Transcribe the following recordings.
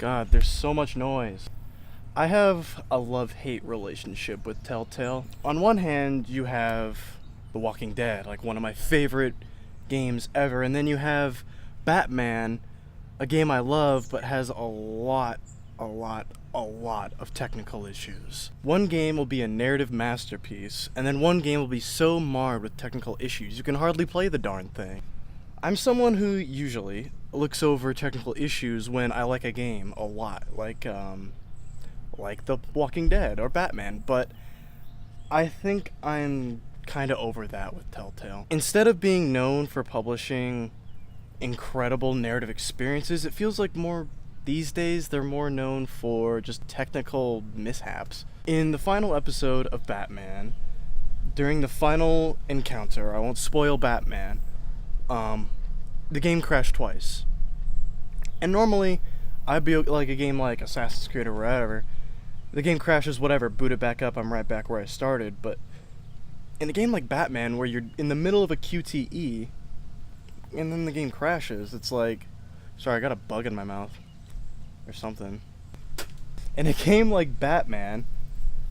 God, there's so much noise. I have a love-hate relationship with Telltale. On one hand, you have The Walking Dead, like one of my favorite games ever, and then you have Batman, a game I love but has a lot of technical issues. One game will be a narrative masterpiece, and then one game will be so marred with technical issues you can hardly play the darn thing. I'm someone who usually looks over technical issues when I like a game a lot, like The Walking Dead or Batman, but I think I'm kind of over that with Telltale. Instead of being known for publishing incredible narrative experiences, it feels like more these days they're more known for just technical mishaps. In the final episode of Batman, during the final encounter, I won't spoil Batman, the game crashed twice. And normally, I'd be like a game like Assassin's Creed or whatever, the game crashes, whatever, boot it back up, I'm right back where I started. But in a game like Batman, where you're in the middle of a QTE, and then the game crashes, it's like, sorry, I got a bug in my mouth, or something. In a game like Batman,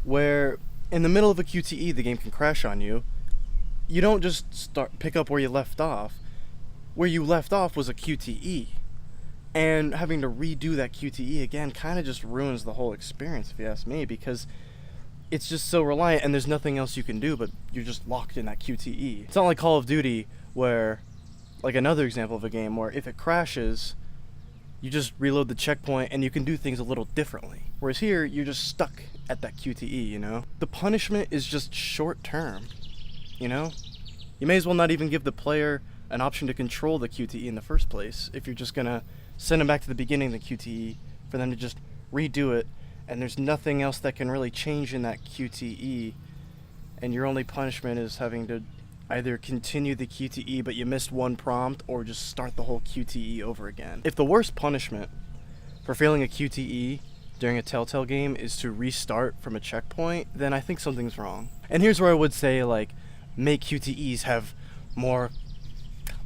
where in the middle of a QTE the game can crash on you, you don't just pick up where you left off. Where you left off was a QTE. And having to redo that QTE again kind of just ruins the whole experience, if you ask me, because it's just so reliant and there's nothing else you can do, but you're just locked in that QTE. It's not like Call of Duty, where, like another example of a game where if it crashes, you just reload the checkpoint and you can do things a little differently. Whereas here, you're just stuck at that QTE, you know? The punishment is just short term, you know? You may as well not even give the player an option to control the QTE in the first place if you're just gonna send them back to the beginning of the QTE for them to just redo it, and there's nothing else that can really change in that QTE, and your only punishment is having to either continue the QTE but you missed one prompt, or just start the whole QTE over again. If the worst punishment for failing a QTE during a Telltale game is to restart from a checkpoint, then I think something's wrong. And here's where I would say, like, make QTEs have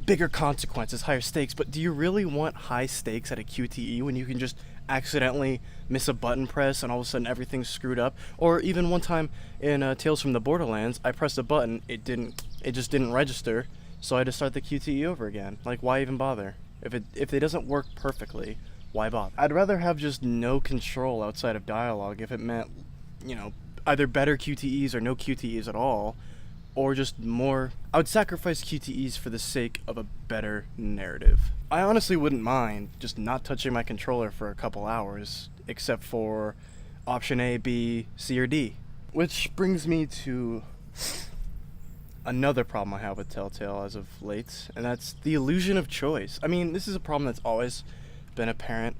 bigger consequences, higher stakes, but do you really want high stakes at a QTE when you can just accidentally miss a button press and all of a sudden everything's screwed up? Or even one time in Tales from the Borderlands, I pressed a button, it just didn't register, so I had to start the QTE over again. Like, why even bother? If it doesn't work perfectly, why bother? I'd rather have just no control outside of dialogue if it meant, you know, either better QTEs or no QTEs at all, or just more. I would sacrifice QTEs for the sake of a better narrative. I honestly wouldn't mind just not touching my controller for a couple hours, except for option A, B, C, or D. Which brings me to another problem I have with Telltale as of late, and that's the illusion of choice. I mean, this is a problem that's always been apparent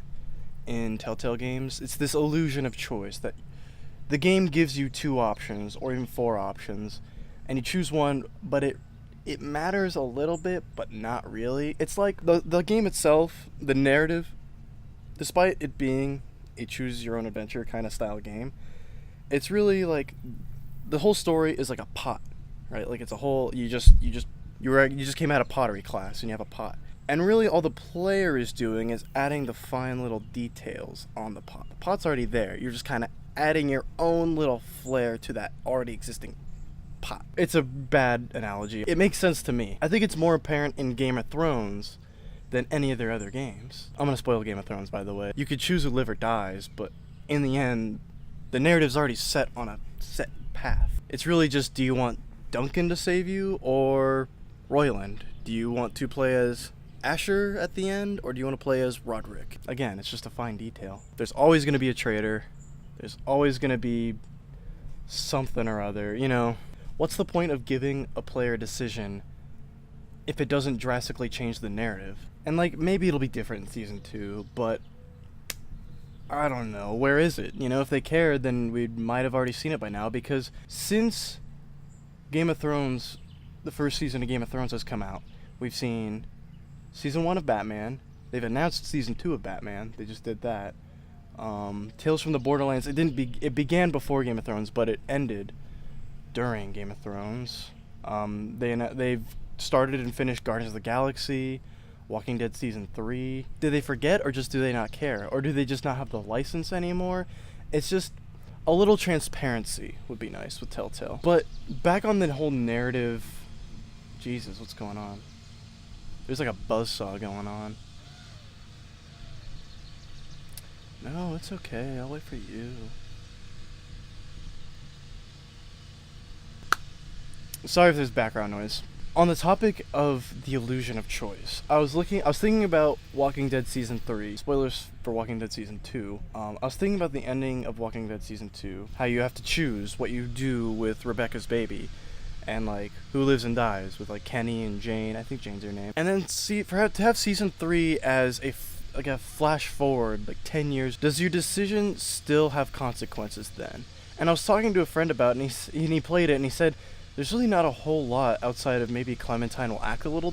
in Telltale games. It's this illusion of choice, that the game gives you 2 options, or even 4 options, and you choose one, but it matters a little bit, but not really. It's like the game itself, the narrative, despite it being a choose-your-own-adventure kind of style game, it's really like the whole story is like a pot, right? Like it's a whole, you just came out of pottery class and you have a pot. And really all the player is doing is adding the fine little details on the pot. The pot's already there. You're just kind of adding your own little flair to that already existing pot. It's a bad analogy. It makes sense to me. I think it's more apparent in Game of Thrones than any of their other games. I'm gonna spoil Game of Thrones, by the way. You could choose who lives or dies, but in the end, the narrative's already set on a set path. It's really just, do you want Duncan to save you, or Royland? Do you want to play as Asher at the end, or do you want to play as Roderick? Again, it's just a fine detail. There's always gonna be a traitor. There's always gonna be something or other, you know. What's the point of giving a player a decision if it doesn't drastically change the narrative? And like, maybe it'll be different in season 2, but I don't know. Where is it? You know, if they cared, then we might have already seen it by now, because since Game of Thrones, the first season of Game of Thrones has come out, we've seen season 1 of Batman. They've announced season 2 of Batman. They just did that. Tales from the Borderlands, it began before Game of Thrones, but it ended during Game of Thrones. They've started and finished Guardians of the Galaxy. Walking Dead Season 3. Do they forget, or just do they not care? Or do they just not have the license anymore? It's just a little transparency would be nice with Telltale. But back on the whole narrative... Jesus, what's going on? There's like a buzzsaw going on. No, it's okay. I'll wait for you. Sorry if there's background noise. On the topic of the illusion of choice, I was thinking about Walking Dead Season 3. Spoilers for Walking Dead Season 2. I was thinking about the ending of Walking Dead Season 2. How you have to choose what you do with Rebecca's baby. And, like, who lives and dies with, like, Kenny and Jane. I think Jane's her name. And then, to have Season 3 as a flash forward, like, 10 years, does your decision still have consequences then? And I was talking to a friend about it, and he played it, and he said... There's really not a whole lot outside of maybe Clementine will act a little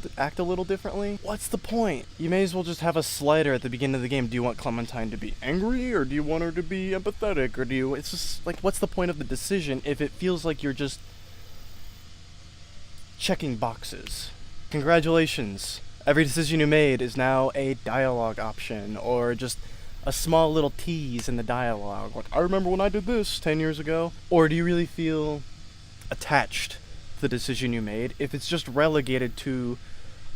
differently. What's the point? You may as well just have a slider at the beginning of the game. Do you want Clementine to be angry, or do you want her to be empathetic, or do you... It's just, like, what's the point of the decision if it feels like you're just checking boxes? Congratulations. Every decision you made is now a dialogue option, or just a small little tease in the dialogue. Like, I remember when I did this 10 years ago. Or do you really feel... attached to the decision you made if it's just relegated to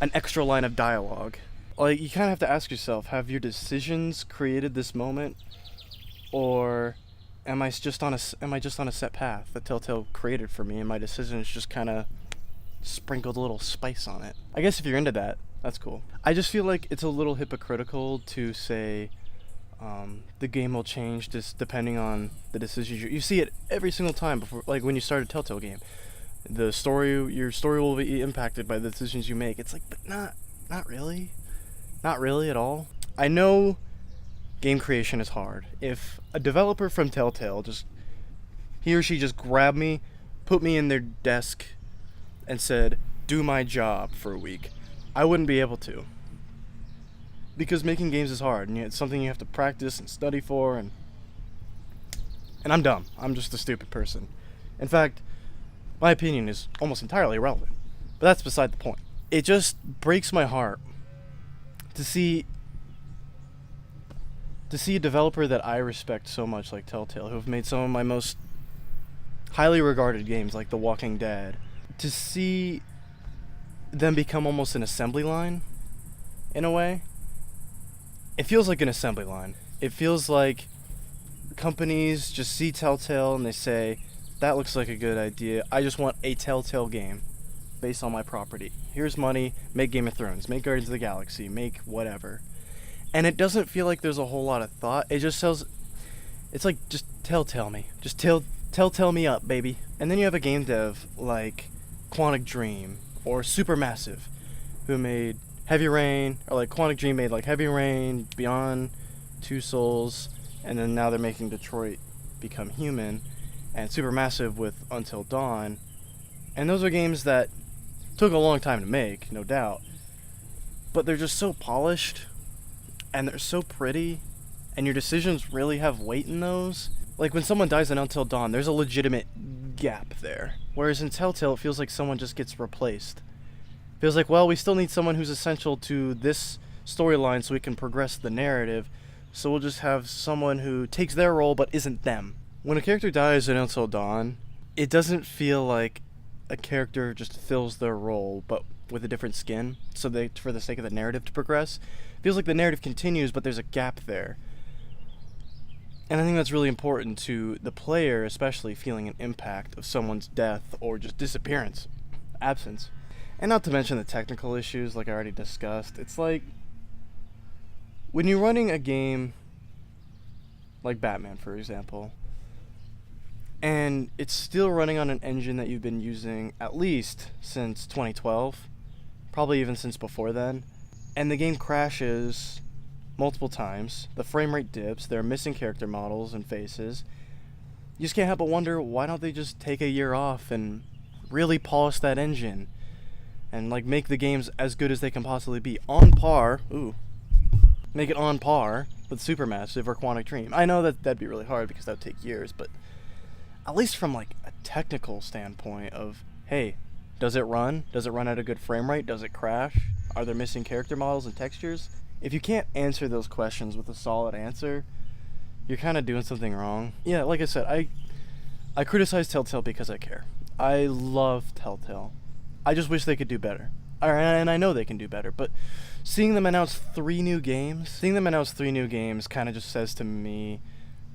an extra line of dialogue? Like, you kind of have to ask yourself, have your decisions created this moment, or am I just on a set path that Telltale created for me, and my decisions just kind of sprinkled a little spice on it? I guess if you're into that, that's cool. I just feel like it's a little hypocritical to say the game will change just depending on the decisions you see it every single time before, like when you start a Telltale game. Your story will be impacted by the decisions you make. It's like, but not really at all. I know game creation is hard. If a developer from Telltale he or she just grabbed me, put me in their desk, and said, do my job for a week, I wouldn't be able to. Because making games is hard, and it's something you have to practice and study for, and I'm dumb. I'm just a stupid person. In fact, my opinion is almost entirely irrelevant. But that's beside the point. It just breaks my heart to see a developer that I respect so much, like Telltale, who have made some of my most highly regarded games, like The Walking Dead, to see them become almost an assembly line, in a way. It feels like an assembly line. It feels like companies just see Telltale and they say, that looks like a good idea. I just want a Telltale game based on my property. Here's money, make Game of Thrones, make Guardians of the Galaxy, make whatever. And it doesn't feel like there's a whole lot of thought. It just tells... It's like, just Telltale me. Just Telltale me up, baby. And then you have a game dev like Quantic Dream or Supermassive, who made Heavy Rain, or like Quantic Dream made like Heavy Rain, Beyond Two Souls, and then now they're making Detroit Become Human, and Supermassive with Until Dawn. And those are games that took a long time to make, no doubt, but they're just so polished, and they're so pretty, and your decisions really have weight in those. Like when someone dies in Until Dawn, there's a legitimate gap there, whereas in Telltale it feels like someone just gets replaced. Feels like, well, we still need someone who's essential to this storyline so we can progress the narrative, so we'll just have someone who takes their role but isn't them. When a character dies in Until Dawn, it doesn't feel like a character just fills their role but with a different skin, so for the sake of the narrative to progress. It feels like the narrative continues, but there's a gap there. And I think that's really important to the player, especially feeling an impact of someone's death or just disappearance, absence. And not to mention the technical issues, like I already discussed. It's like, when you're running a game like Batman, for example, and it's still running on an engine that you've been using at least since 2012, probably even since before then, and the game crashes multiple times, the frame rate dips, there are missing character models and faces, you just can't help but wonder, why don't they just take a year off and really polish that engine? And like make the games as good as they can possibly be, on par. Make it on par with Supermassive or Quantic Dream. I know that'd be really hard because that would take years, but at least from like a technical standpoint of, hey, does it run? Does it run at a good frame rate? Does it crash? Are there missing character models and textures? If you can't answer those questions with a solid answer, you're kind of doing something wrong. Yeah, like I said, I criticize Telltale because I care. I love Telltale. I just wish they could do better. And I know they can do better, but seeing them announce 3 new games kind of just says to me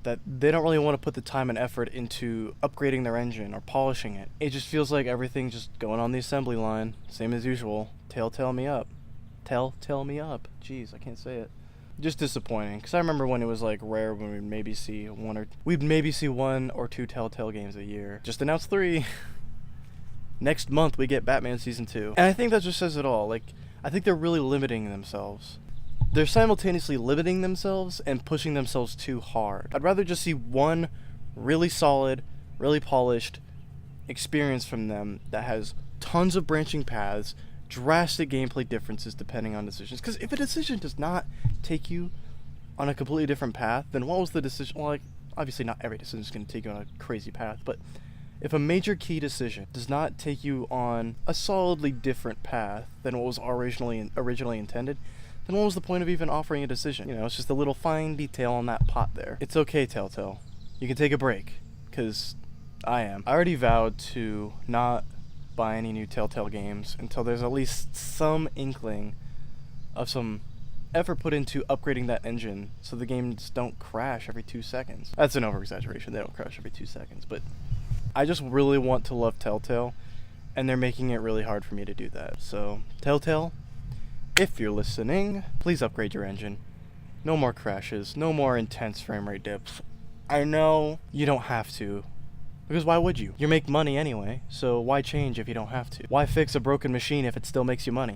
that they don't really want to put the time and effort into upgrading their engine or polishing it. It just feels like everything's just going on the assembly line, same as usual. Telltale me up. Tell me up. Jeez, I can't say it. Just disappointing, because I remember when it was like rare when we'd maybe see one or two Telltale games a year. Just announced 3. Next month we get Batman Season 2. And I think that just says it all. Like, I think they're really limiting themselves. They're simultaneously limiting themselves and pushing themselves too hard. I'd rather just see one really solid, really polished experience from them that has tons of branching paths, drastic gameplay differences depending on decisions. Because if a decision does not take you on a completely different path, then what was the decision? Well, like, obviously not every decision is going to take you on a crazy path, but if a major key decision does not take you on a solidly different path than what was originally intended, then what was the point of even offering a decision? You know, it's just a little fine detail on that pot there. It's okay, Telltale. You can take a break, because I am. I already vowed to not buy any new Telltale games until there's at least some inkling of some effort put into upgrading that engine so the games don't crash every 2 seconds. That's an over-exaggeration. They don't crash every 2 seconds, but I just really want to love Telltale, and they're making it really hard for me to do that. So, Telltale, if you're listening, please upgrade your engine. No more crashes, no more intense frame rate dips. I know you don't have to, because why would you? You make money anyway, so why change if you don't have to? Why fix a broken machine if it still makes you money?